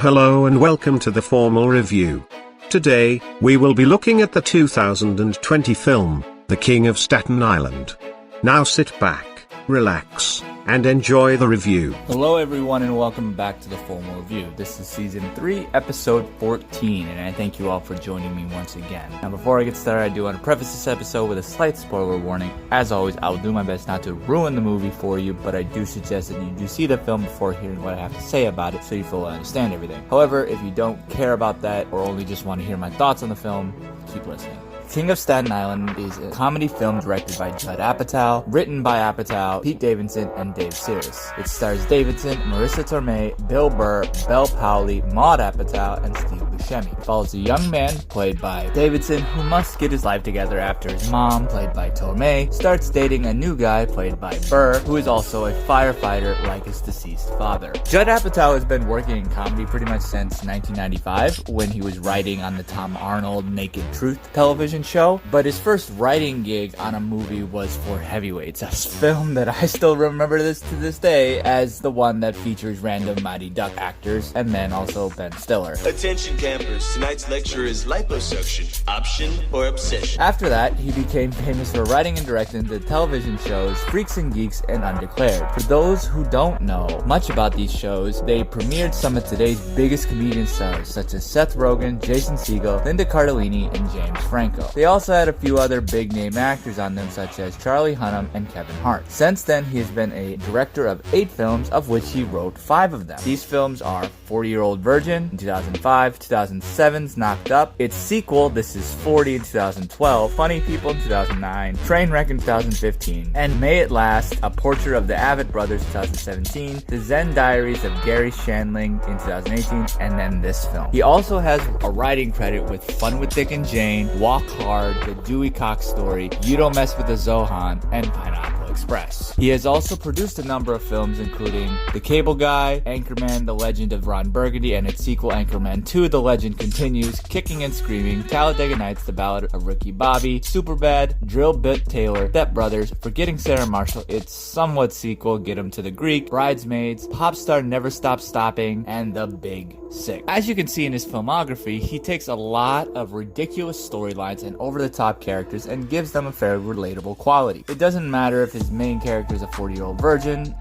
Hello and welcome to the formal review. Today, we will be looking at the 2020 film, The King of Staten Island. Now sit back, relax, and enjoy the review. Hello everyone and welcome back to the formal review. This is season 3, episode 14, and I thank you all for joining me once again. Now before I get started, I do want to preface this episode with a slight spoiler warning. As always, I will do my best not to ruin the movie for you, but I do suggest that you do see the film before hearing what I have to say about it so you fully understand everything. However, if you don't care about that or only just want to hear my thoughts on the film, keep listening. King of Staten Island is a comedy film directed by Judd Apatow, written by Apatow, Pete Davidson, and Dave Sears. It stars Davidson, Marissa Tomei, Bill Burr, Belle Powley, Maud Apatow, and Steve Buscemi. It follows a young man, played by Davidson, who must get his life together after his mom, played by Tomei, starts dating a new guy, played by Burr, who is also a firefighter like his deceased father. Judd Apatow has been working in comedy pretty much since 1995, when he was writing on the Tom Arnold Naked Truth television show, but his first writing gig on a movie was for Heavyweights, a film that I still remember to this day as the one that features random Mighty Duck actors and then also Ben Stiller. Attention campers, tonight's lecture is liposuction, option or obsession. After that, he became famous for writing and directing the television shows Freaks and Geeks and Undeclared. For those who don't know much about these shows, they premiered some of today's biggest comedian stars such as Seth Rogen, Jason Segel, Linda Cardellini, and James Franco. They also had a few other big name actors on them such as Charlie Hunnam and Kevin Hart. Since then, he has been a director of 8 films, of which he wrote 5 of them. These films are 40-Year-Old Virgin in 2005, 2007's Knocked Up, its sequel This Is 40 in 2012, Funny People in 2009, Trainwreck in 2015, and May It Last, A Portrait of the Avett Brothers in 2017, The Zen Diaries of Gary Shandling in 2018, and then this film. He also has a writing credit with Fun with Dick and Jane, Walk Hard, The Dewey Cox Story, You Don't Mess with the Zohan, and Pineapple Express. He has also produced a number of films including The Cable Guy, Anchorman, The Legend of Ron Burgundy, and its sequel Anchorman 2, The Legend Continues, Kicking and Screaming, Talladega Nights, The Ballad of Ricky Bobby, Superbad, Drill Bit Taylor, Step Brothers, Forgetting Sarah Marshall, its somewhat sequel Get 'Em to the Greek, Bridesmaids, Popstar Never Stop Stopping, and The Big Sick. As you can see in his filmography, he takes a lot of ridiculous storylines and over-the-top characters and gives them a fairly relatable quality. It doesn't matter if his main character is a 40-year-old virgin,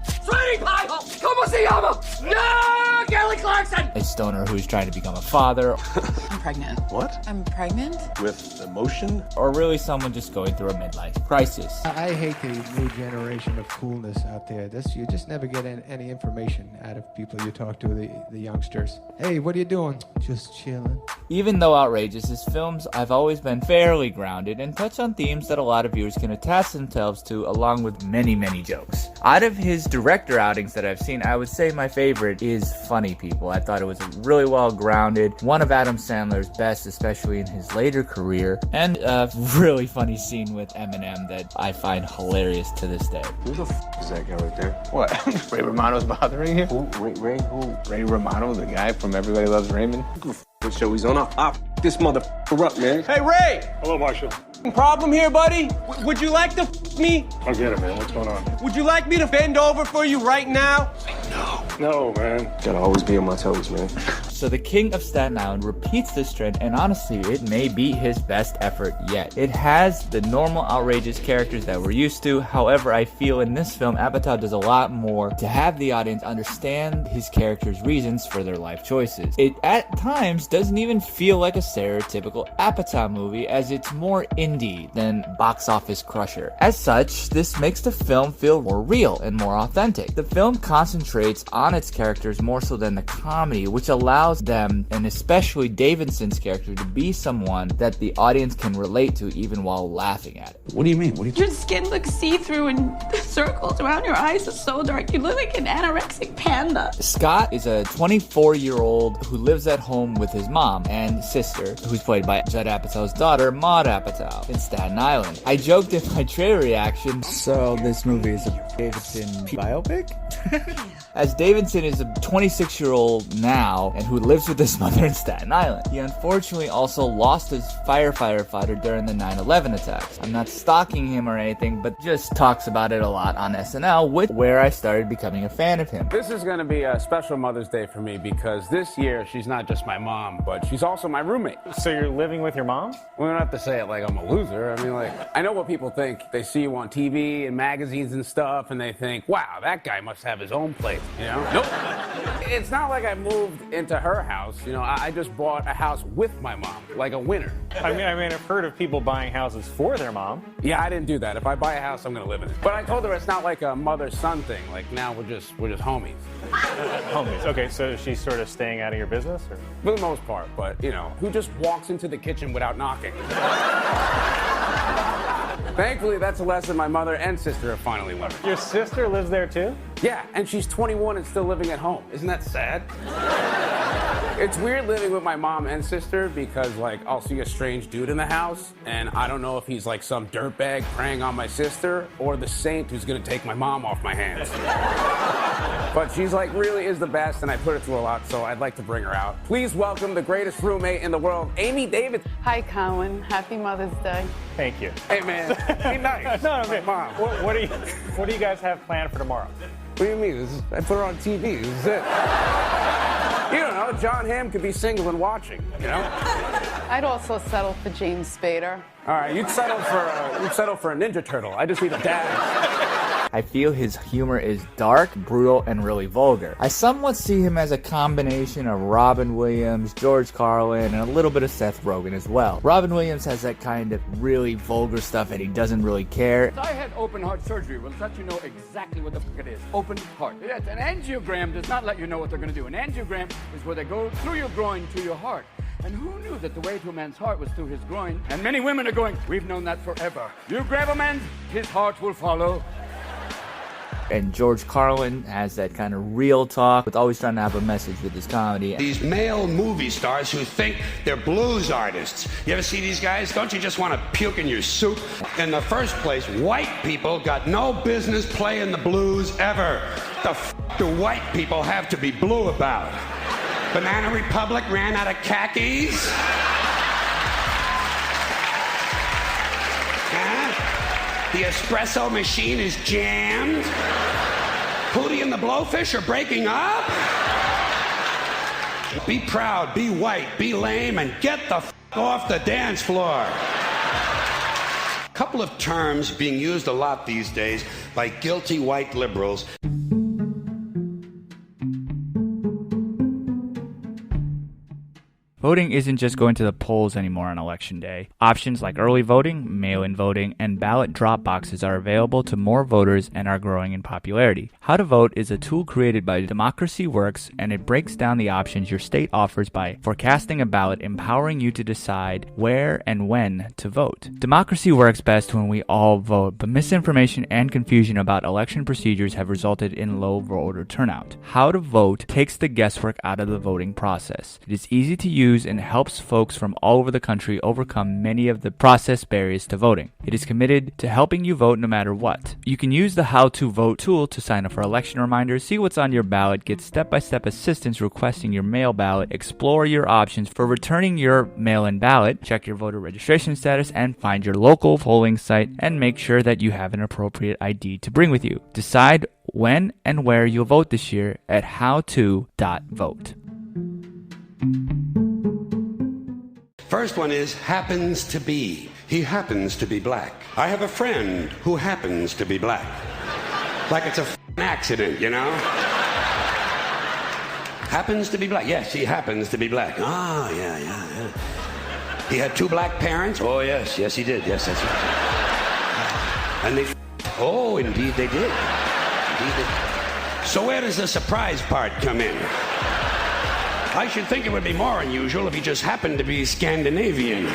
no, Kelly Clarkson! A stoner who's trying to become a father. I'm pregnant. What? I'm pregnant? With emotion? Or really someone just going through a midlife crisis. I hate the new generation of coolness out there. You just never get any information out of people you talk to, the youngsters. Hey, what are you doing? Just chilling. Even though outrageous, his films have always been fairly grounded and touch on themes that a lot of viewers can attach themselves to, along with many, many jokes. Out of his director outings that I've seen, I would say my favorite is Funny People. I thought it was really well grounded, one of Adam Sandler's best, especially in his later career, and a really funny scene with Eminem that I find hilarious to this day. Who the is that guy right there? What? Ray Romano's bothering you? Who? Ray who? Ray Romano, the guy from Everybody Loves Raymond? What show he's on? This motherfucker up, man. Hey, Ray! Hello, Marshall. Problem here, buddy? Would you like to me? I get it, man. What's going on? Would you like me to bend over for you right now? No, man. Gotta always be on my toes, man. So The King of Staten Island repeats this trend, and honestly, it may be his best effort yet. It has the normal outrageous characters that we're used to. However, I feel in this film, Apatow does a lot more to have the audience understand his characters' reasons for their life choices. It, at times, doesn't even feel like a stereotypical Apatow movie, as it's more indie than box office crusher. As such, this makes the film feel more real and more authentic. The film concentrates on its characters more so than the comedy, which allows them, and especially Davidson's character, to be someone that the audience can relate to even while laughing at it. What do you mean? Your skin looks see-through and the circles around your eyes are so dark. You look like an anorexic panda. Scott is a 24-year-old who lives at home with his mom and sister, who's played by Judd Apatow's daughter, Maud Apatow, in Staten Island. I joked in my trailer reaction, so this movie is a Davidson biopic? As Davidson is a 26-year-old now, and who who lives with his mother in Staten Island. He unfortunately also lost his firefighter during the 9/11 attacks. I'm not stalking him or anything, but just talks about it a lot on SNL, where I started becoming a fan of him. This is going to be a special Mother's Day for me because this year she's not just my mom, but she's also my roommate. So you're living with your mom? We don't have to say it like I'm a loser. I mean, like, I know what people think. They see you on TV and magazines and stuff, and they think, wow, that guy must have his own place, you know? Nope. It's not like I moved into her house. You know, I just bought a house with my mom, like a winner. I mean, I've heard of people buying houses for their mom. Yeah, I didn't do that. If I buy a house, I'm gonna live in it. But I told her it's not like a mother-son thing. Like, now we're just homies. Homies. Okay, so she's sort of staying out of your business? Or? For the most part, but, you know, who just walks into the kitchen without knocking? Thankfully, that's a lesson my mother and sister have finally learned. Your sister lives there too? Yeah, and she's 21 and still living at home. Isn't that sad? It's weird living with my mom and sister because, like, I'll see a strange dude in the house, and I don't know if he's, like, some dirtbag preying on my sister or the saint who's gonna take my mom off my hands. But she's, like, really is the best, and I put her through a lot, so I'd like to bring her out. Please welcome the greatest roommate in the world, Amy Davidson. Hi, Colin. Happy Mother's Day. Thank you. Hey, man. Be nice. No, okay. Mom. What do you guys have planned for tomorrow? What do you mean? I put her on TV. This is it. You don't know. John Hamm could be single and watching, you know? I'd also settle for James Spader. All right, you'd settle for a Ninja Turtle. I just need a dad. I feel his humor is dark, brutal, and really vulgar. I somewhat see him as a combination of Robin Williams, George Carlin, and a little bit of Seth Rogen as well. Robin Williams has that kind of really vulgar stuff and he doesn't really care. I had open heart surgery. Will let you know exactly what the fuck it is. Open heart. Yes, an angiogram does not let you know what they're going to do. An angiogram is where they go through your groin to your heart. And who knew that the way to a man's heart was through his groin? And many women are going, we've known that forever. You grab a man, his heart will follow. And George Carlin has that kind of real talk, with always trying to have a message with his comedy. These male movie stars who think they're blues artists. You ever see these guys? Don't you just want to puke in your soup? In the first place, white people got no business playing the blues ever. The f*** do white people have to be blue about? Banana Republic ran out of khakis? The espresso machine is jammed? Hootie and the Blowfish are breaking up? Be proud, be white, be lame, and get the f*** off the dance floor. Couple of terms being used a lot these days by guilty white liberals. Voting isn't just going to the polls anymore on Election Day. Options like early voting, mail-in voting, and ballot drop boxes are available to more voters and are growing in popularity. How to Vote is a tool created by Democracy Works, and it breaks down the options your state offers by forecasting a ballot, empowering you to decide where and when to vote. Democracy works best when we all vote, but misinformation and confusion about election procedures have resulted in low voter turnout. How to Vote takes the guesswork out of the voting process. It is easy to use and helps folks from all over the country overcome many of the process barriers to voting. It is committed to helping you vote no matter what. You can use the How to Vote tool to sign up for election reminders, see what's on your ballot, get step-by-step assistance requesting your mail ballot, explore your options for returning your mail-in ballot, check your voter registration status, and find your local polling site, and make sure that you have an appropriate ID to bring with you. Decide when and where you'll vote this year at howto.vote. First one is happens to be. He happens to be black. I have a friend who happens to be black. Like it's a accident, you know? Happens to be black. Yes, he happens to be black. Ah, yeah. He had two black parents? Oh, yes, he did. Yes, that's right. And they oh, indeed they did. So where does the surprise part come in? I should think it would be more unusual if he just happened to be Scandinavian.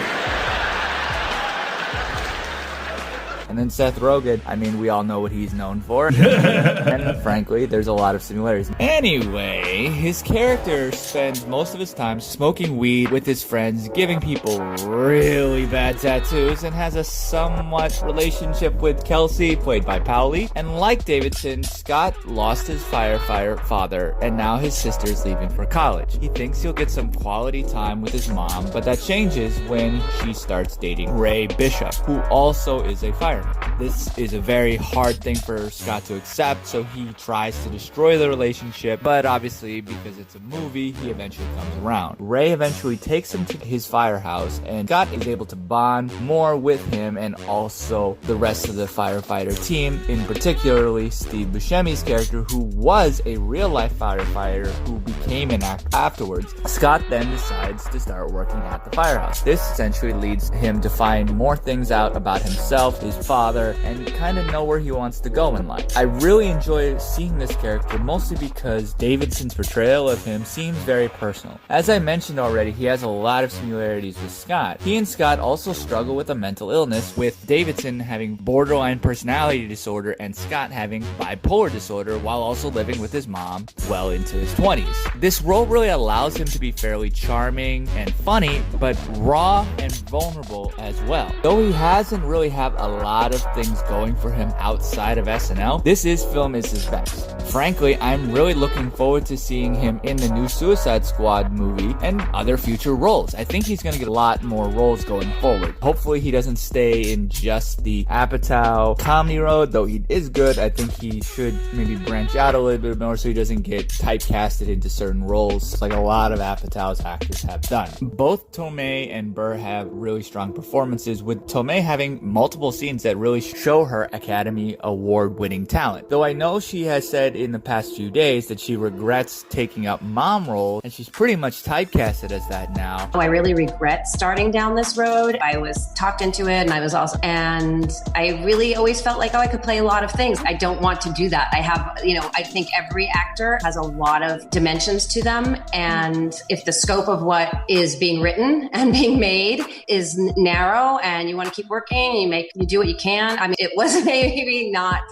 And then Seth Rogen, I mean, we all know what he's known for. And frankly, there's a lot of similarities. Anyway, his character spends most of his time smoking weed with his friends, giving people really bad tattoos, and has a somewhat relationship with Kelsey, played by Powley. And like Davidson, Scott lost his firefighter father, and now his sister's leaving for college. He thinks he'll get some quality time with his mom, but that changes when she starts dating Ray Bishop, who also is a fireman. This is a very hard thing for Scott to accept, so he tries to destroy the relationship, but obviously, because it's a movie, he eventually comes around. Ray eventually takes him to his firehouse, and Scott is able to bond more with him and also the rest of the firefighter team, in particularly Steve Buscemi's character, who was a real-life firefighter who became an actor afterwards. Scott then decides to start working at the firehouse. This essentially leads him to find more things out about himself, his father, and kind of know where he wants to go in life. I really enjoy seeing this character, mostly because Davidson's portrayal of him seems very personal. As I mentioned already, he has a lot of similarities with Scott. He and Scott also struggle with a mental illness, with Davidson having borderline personality disorder and Scott having bipolar disorder, while also living with his mom well into his 20s. This role really allows him to be fairly charming and funny, but raw and vulnerable as well. Though he hasn't really have a lot of things going for him outside of SNL, this film is his best. Frankly, I'm really looking forward to seeing him in the new Suicide Squad movie and other future roles. I think he's going to get a lot more roles going forward. Hopefully he doesn't stay in just the Apatow comedy road, though he is good. I think he should maybe branch out a little bit more so he doesn't get typecasted into certain roles like a lot of Apatow's actors have done. Both Tomei and Burr have really strong performances, with Tomei having multiple scenes that really show her Academy Award-winning talent. Though I know she has said in the past few days that she regrets taking up mom role, and she's pretty much typecasted as that now. I really regret starting down this road. I was talked into it, and I really always felt like, I could play a lot of things. I don't want to do that. I think every actor has a lot of dimensions to them, and if the scope of what is being written and being made is narrow, and you want to keep working, you do what you can. I mean, it was maybe not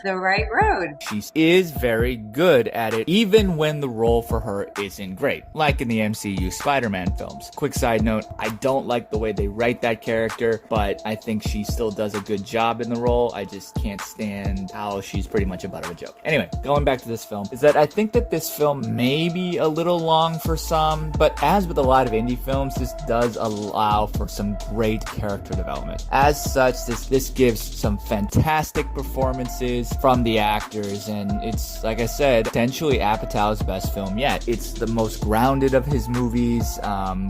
the right road. She is very good at it, even when the role for her isn't great, like in the MCU Spider-Man films. Quick side note, I don't like the way they write that character, but I think she still does a good job in the role. I just can't stand how she's pretty much a butt of a joke. Anyway, going back to this film, is that I think that this film may be a little long for some, but as with a lot of indie films, this does allow for some great character development. As such, this gives some fantastic performances from the actors, and it's, like I said, potentially Apatow's best film yet. It's the most grounded of his movies,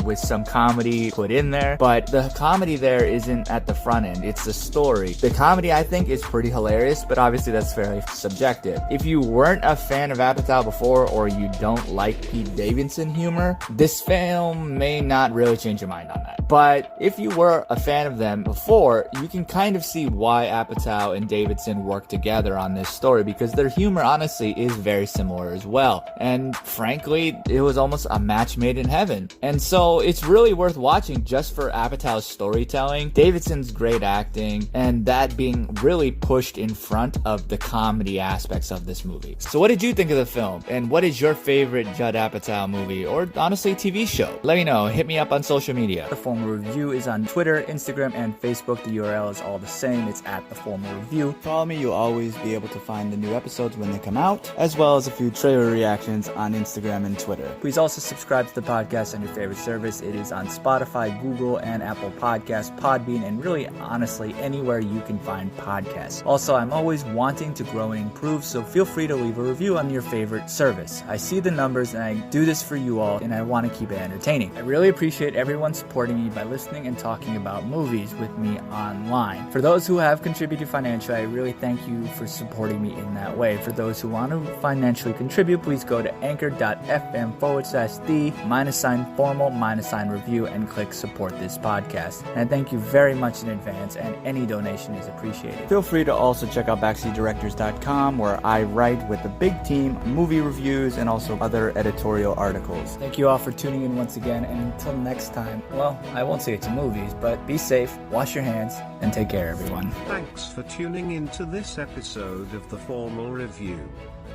with some comedy put in there, but the comedy there isn't at the front end, it's the story. The comedy, I think, is pretty hilarious, but obviously that's fairly subjective. If you weren't a fan of Apatow before, or you don't like Pete Davidson humor, this film may not really change your mind on that. But if you were a fan of them before, you can kind of see why Apatow and Davidson work together on this story, because their humor honestly is very similar as well. And frankly, it was almost a match made in heaven. And so it's really worth watching just for Apatow's storytelling, Davidson's great acting, and that being really pushed in front of the comedy aspects of this movie. So what did you think of the film? And what is your favorite Judd Apatow movie, or honestly TV show? Let me know. Hit me up on social media. The Formal Review is on Twitter, Instagram, and Facebook. The URL is all the same. It's at The Formal Review. Follow me. You'll always be able to find the new episodes when they come out, as well as a few trailer reactions on Instagram and Twitter. Please also subscribe to the podcast on your favorite service. It is on Spotify, Google, and Apple Podcasts, Podbean, and really, honestly, anywhere you can find podcasts. Also, I'm always wanting to grow and improve, so feel free to leave a review on your favorite service. I see the numbers, and I do this for you all, and I want to keep it entertaining. I really appreciate everyone supporting me by listening and talking about movies with me online. For those who have contributed financially, I really thank you for supporting me in that way. For those who want to financially contribute, please go to anchor.fm/the_formal-review and click support this podcast. And I thank you very much in advance, and any donation is appreciated. Feel free to also check out backseatdirectors.com, where I write with a big team, movie reviews, and also other editorial articles. Thank you all for tuning in once again, and until next time, well, I won't say it to movies, but be safe, wash your hands, and take Take care, everyone. Thanks for tuning in to this episode of The Formal Review.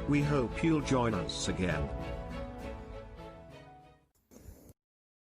We hope you'll join us again.